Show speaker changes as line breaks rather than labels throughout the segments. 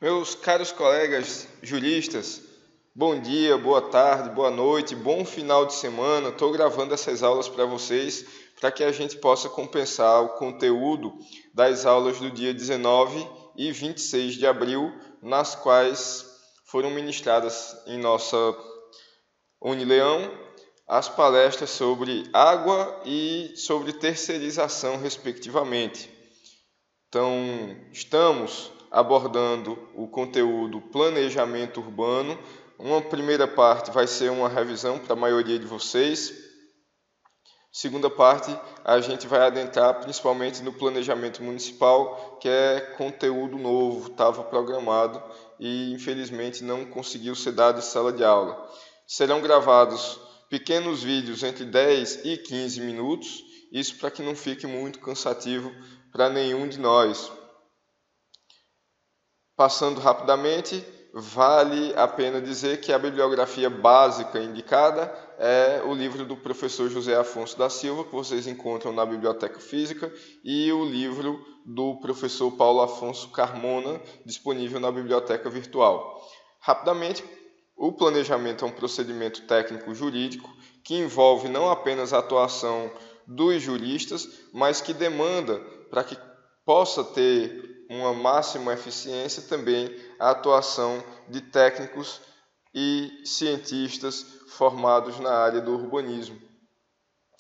Meus caros colegas juristas, bom dia, boa tarde, boa noite, bom final de semana. Estou gravando essas aulas para vocês para que a gente possa compensar o conteúdo das aulas do dia 19 e 26 de abril, nas quais foram ministradas em nossa Unileão as palestras sobre água e sobre terceirização, respectivamente. Então, estamos abordando o conteúdo planejamento urbano. Uma primeira parte vai ser uma revisão para a maioria de vocês. Segunda parte, a gente vai adentrar principalmente no planejamento municipal, que é conteúdo novo, estava programado e infelizmente não conseguiu ser dado em sala de aula. Serão gravados pequenos vídeos entre 10 e 15 minutos, isso para que não fique muito cansativo para nenhum de nós. Passando rapidamente, vale a pena dizer que a bibliografia básica indicada é o livro do professor José Afonso da Silva, que vocês encontram na Biblioteca Física, e o livro do professor Paulo Afonso Carmona, disponível na Biblioteca Virtual. Rapidamente, o planejamento é um procedimento técnico jurídico que envolve não apenas a atuação dos juristas, mas que demanda, para que possa ter uma máxima eficiência, também a atuação de técnicos e cientistas formados na área do urbanismo.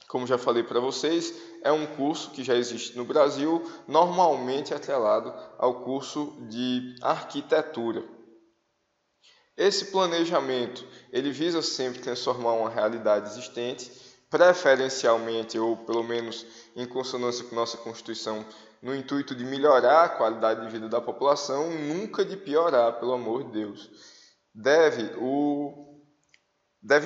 Como já falei para vocês, é um curso que já existe no Brasil, normalmente atrelado ao curso de arquitetura. Esse planejamento, ele visa sempre transformar uma realidade existente, preferencialmente, ou pelo menos em consonância com nossa Constituição, no intuito de melhorar a qualidade de vida da população, nunca de piorar, pelo amor de Deus. Deve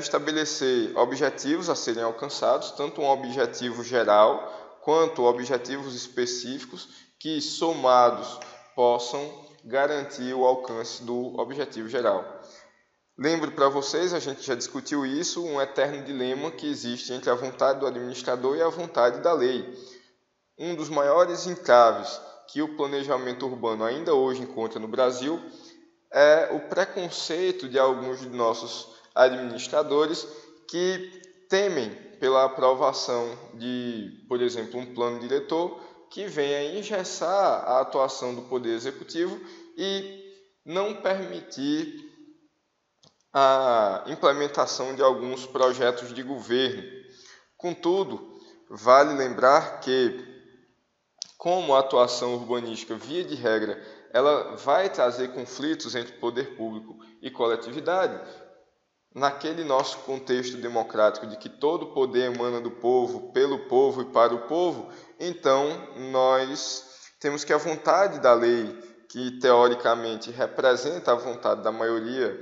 estabelecer objetivos a serem alcançados, tanto um objetivo geral quanto objetivos específicos que, somados, possam garantir o alcance do objetivo geral. Lembro para vocês, a gente já discutiu isso, um eterno dilema que existe entre a vontade do administrador e a vontade da lei. Um dos maiores entraves que o planejamento urbano ainda hoje encontra no Brasil é o preconceito de alguns de nossos administradores que temem pela aprovação de, por exemplo, um plano diretor que venha engessar a atuação do Poder Executivo e não permitir a implementação de alguns projetos de governo. Contudo, vale lembrar que, como a atuação urbanística, via de regra, ela vai trazer conflitos entre poder público e coletividade, naquele nosso contexto democrático de que todo poder emana do povo, pelo povo e para o povo, então nós temos que a vontade da lei, que teoricamente representa a vontade da maioria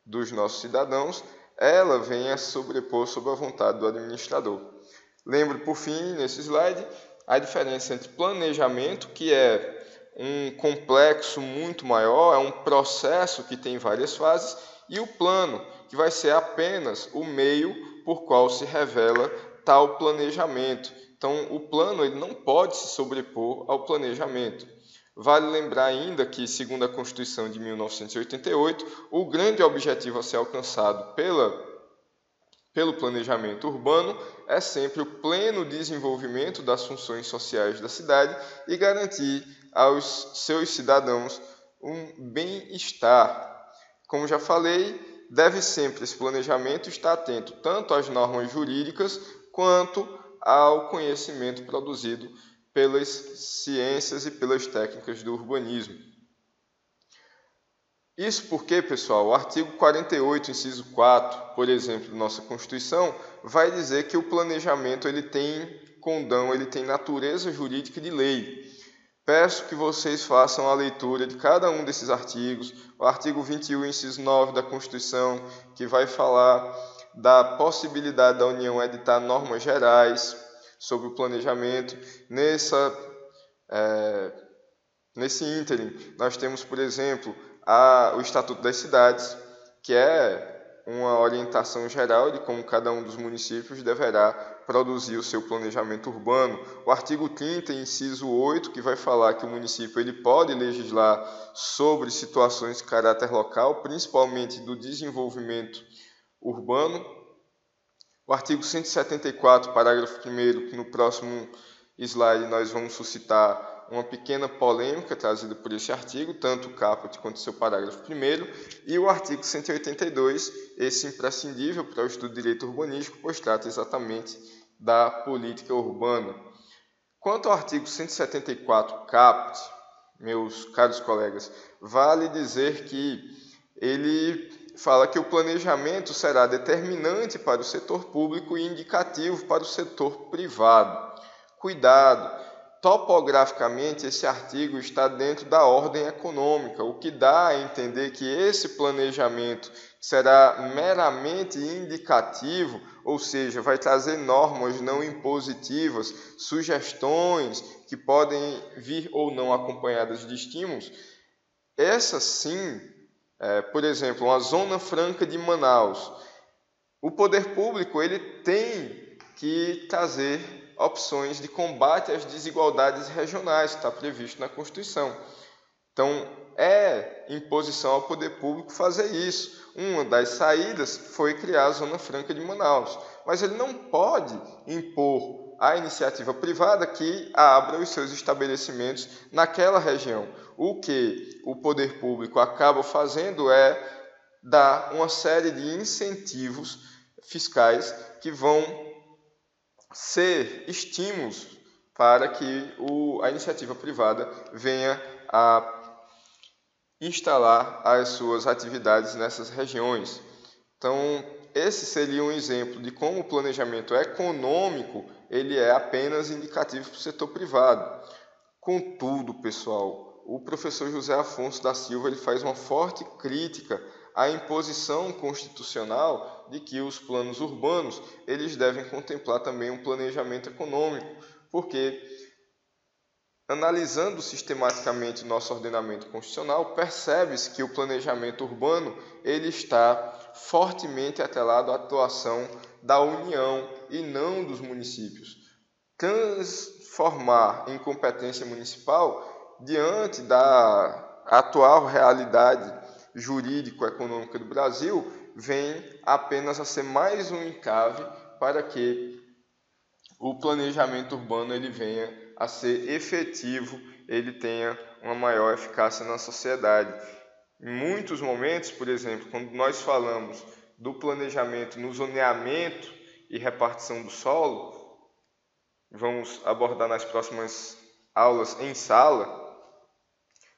dos nossos cidadãos, ela venha se sobrepor sobre a vontade do administrador. Lembro, por fim, nesse slide, a diferença entre planejamento, que é um complexo muito maior, é um processo que tem várias fases, e o plano, que vai ser apenas o meio por qual se revela tal planejamento. Então, o plano ele não pode se sobrepor ao planejamento. Vale lembrar ainda que, segundo a Constituição de 1988, o grande objetivo a ser alcançado pelo planejamento urbano é sempre o pleno desenvolvimento das funções sociais da cidade e garantir aos seus cidadãos um bem-estar. Como já falei, deve sempre esse planejamento estar atento tanto às normas jurídicas quanto ao conhecimento produzido pelas ciências e pelas técnicas do urbanismo. Isso porque, pessoal, o artigo 48, inciso 4, por exemplo, da nossa Constituição, vai dizer que o planejamento ele tem condão, ele tem natureza jurídica de lei. Peço que vocês façam a leitura de cada um desses artigos. O artigo 21, inciso 9 da Constituição, que vai falar da possibilidade da União editar normas gerais sobre o planejamento. Nesse ínterim, nós temos, por exemplo, o Estatuto das Cidades, que é uma orientação geral de como cada um dos municípios deverá produzir o seu planejamento urbano. O artigo 30, inciso 8, que vai falar que o município ele pode legislar sobre situações de caráter local, principalmente do desenvolvimento urbano. O artigo 174, parágrafo 1º, que no próximo slide nós vamos suscitar uma pequena polêmica trazida por esse artigo, tanto o caput quanto seu parágrafo 1º, e o artigo 182, esse imprescindível para o estudo de direito urbanístico, pois trata exatamente da política urbana. Quanto ao artigo 174 caput, meus caros colegas, vale dizer que ele fala que o planejamento será determinante para o setor público e indicativo para o setor privado. Cuidado! Topograficamente, esse artigo está dentro da ordem econômica, o que dá a entender que esse planejamento será meramente indicativo, ou seja, vai trazer normas não impositivas, sugestões que podem vir ou não acompanhadas de estímulos. Essa sim, por exemplo, uma zona franca de Manaus. O poder público ele tem que trazer opções de combate às desigualdades regionais, está previsto na Constituição. Então, é imposição ao poder público fazer isso. Uma das saídas foi criar a Zona Franca de Manaus, mas ele não pode impor à iniciativa privada que abra os seus estabelecimentos naquela região. O que o poder público acaba fazendo é dar uma série de incentivos fiscais que vão ser estímulos para que a iniciativa privada venha a instalar as suas atividades nessas regiões. Então, esse seria um exemplo de como o planejamento econômico ele é apenas indicativo para o setor privado. Contudo, pessoal, o professor José Afonso da Silva ele faz uma forte crítica à imposição constitucional de que os planos urbanos eles devem contemplar também um planejamento econômico, porque analisando sistematicamente o nosso ordenamento constitucional, percebe-se que o planejamento urbano ele está fortemente atrelado à atuação da União e não dos municípios. Transformar em competência municipal diante da atual realidade jurídico-econômica do Brasil vem apenas a ser mais um entrave para que o planejamento urbano ele venha a ser efetivo, ele tenha uma maior eficácia na sociedade. Em muitos momentos, por exemplo, quando nós falamos do planejamento no zoneamento e repartição do solo, vamos abordar nas próximas aulas em sala,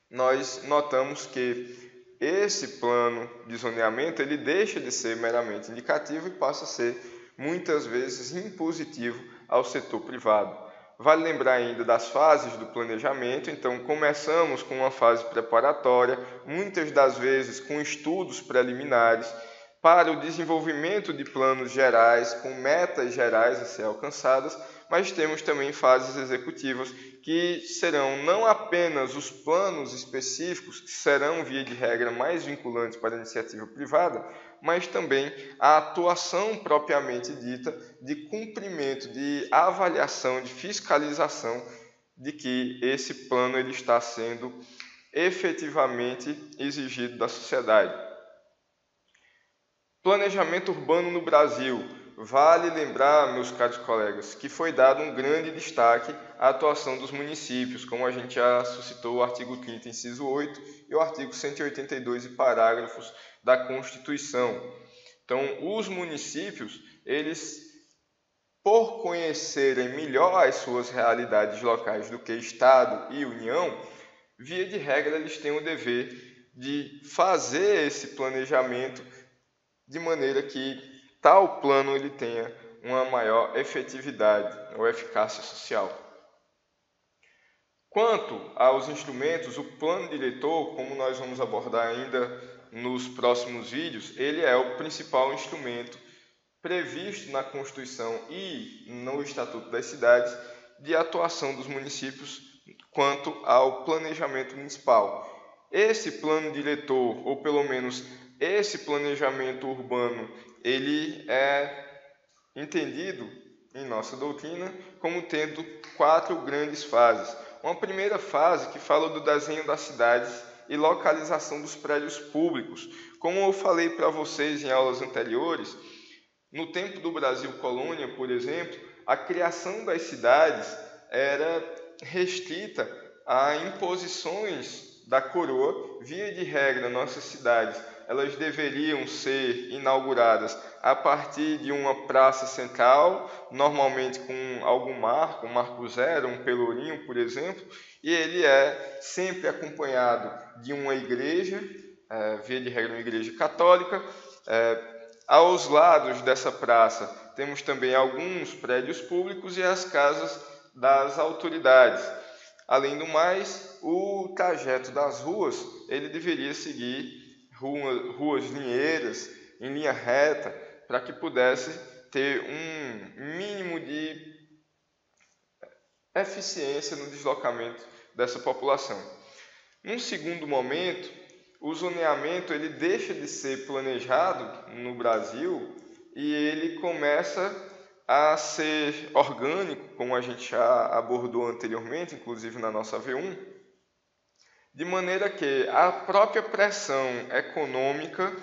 nós notamos que esse plano de zoneamento ele deixa de ser meramente indicativo e passa a ser muitas vezes impositivo ao setor privado. Vale lembrar ainda das fases do planejamento, então começamos com uma fase preparatória, muitas das vezes com estudos preliminares, para o desenvolvimento de planos gerais, com metas gerais a ser alcançadas, mas temos também fases executivas que serão não apenas os planos específicos, que serão, via de regra, mais vinculantes para a iniciativa privada, mas também a atuação propriamente dita de cumprimento, de avaliação, de fiscalização de que esse plano ele está sendo efetivamente exigido da sociedade. Planejamento urbano no Brasil. Vale lembrar, meus caros colegas, que foi dado um grande destaque à atuação dos municípios, como a gente já suscitou o artigo 30, inciso 8, e o artigo 182 e parágrafos da Constituição. Então, os municípios, eles, por conhecerem melhor as suas realidades locais do que Estado e União, via de regra, eles têm o dever de fazer esse planejamento de maneira que tal plano ele tenha uma maior efetividade ou eficácia social. Quanto aos instrumentos, o plano diretor, como nós vamos abordar ainda nos próximos vídeos, ele é o principal instrumento previsto na Constituição e no Estatuto das Cidades de atuação dos municípios quanto ao planejamento municipal. Esse plano diretor, ou pelo menos esse planejamento urbano, ele é entendido em nossa doutrina como tendo 4 grandes fases. Uma primeira fase que fala do desenho das cidades e localização dos prédios públicos. Como eu falei para vocês em aulas anteriores, no tempo do Brasil colônia, por exemplo, a criação das cidades era restrita a imposições da coroa. Via de regra, nossas cidades elas deveriam ser inauguradas a partir de uma praça central, normalmente com algum marco, um marco zero, um pelourinho, por exemplo, e ele é sempre acompanhado de uma igreja, via de regra uma igreja católica. Aos lados dessa praça temos também alguns prédios públicos e as casas das autoridades. Além do mais, o trajeto das ruas ele deveria seguir ruas linheiras, em linha reta, para que pudesse ter um mínimo de eficiência no deslocamento dessa população. Num segundo momento, o zoneamento ele deixa de ser planejado no Brasil e ele começa a ser orgânico, como a gente já abordou anteriormente, inclusive na nossa V1, de maneira que a própria pressão econômica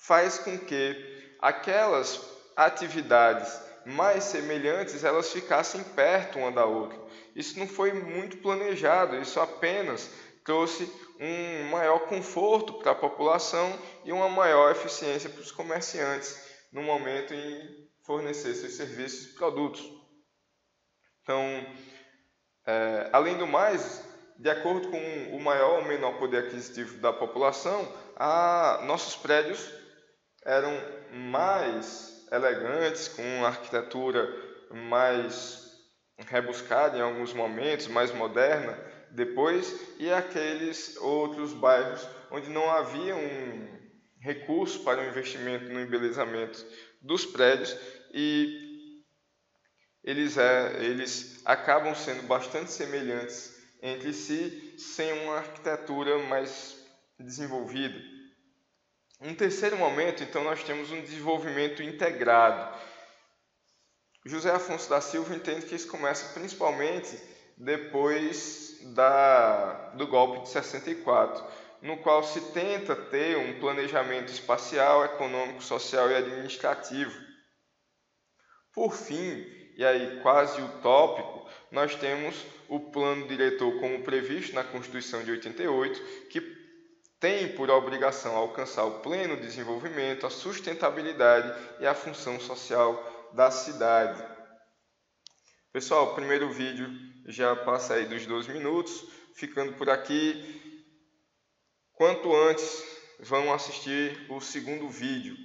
faz com que aquelas atividades mais semelhantes elas ficassem perto uma da outra. Isso não foi muito planejado, isso apenas trouxe um maior conforto para a população e uma maior eficiência para os comerciantes no momento em fornecer seus serviços e produtos. Então, além do mais, de acordo com o maior ou menor poder aquisitivo da população, nossos prédios eram mais elegantes, com uma arquitetura mais rebuscada em alguns momentos, mais moderna depois, e aqueles outros bairros onde não havia um recurso para o investimento no embelezamento dos prédios e eles acabam sendo bastante semelhantes entre si, sem uma arquitetura mais desenvolvida. Um terceiro momento, então, nós temos um desenvolvimento integrado. José Afonso da Silva entende que isso começa principalmente depois do golpe de 64, no qual se tenta ter um planejamento espacial, econômico, social e administrativo. Por fim, e aí quase utópico, nós temos o plano diretor como previsto na Constituição de 88, que tem por obrigação alcançar o pleno desenvolvimento, a sustentabilidade e a função social da cidade. Pessoal, o primeiro vídeo já passa aí dos 12 minutos, ficando por aqui. Quanto antes, vão assistir o segundo vídeo.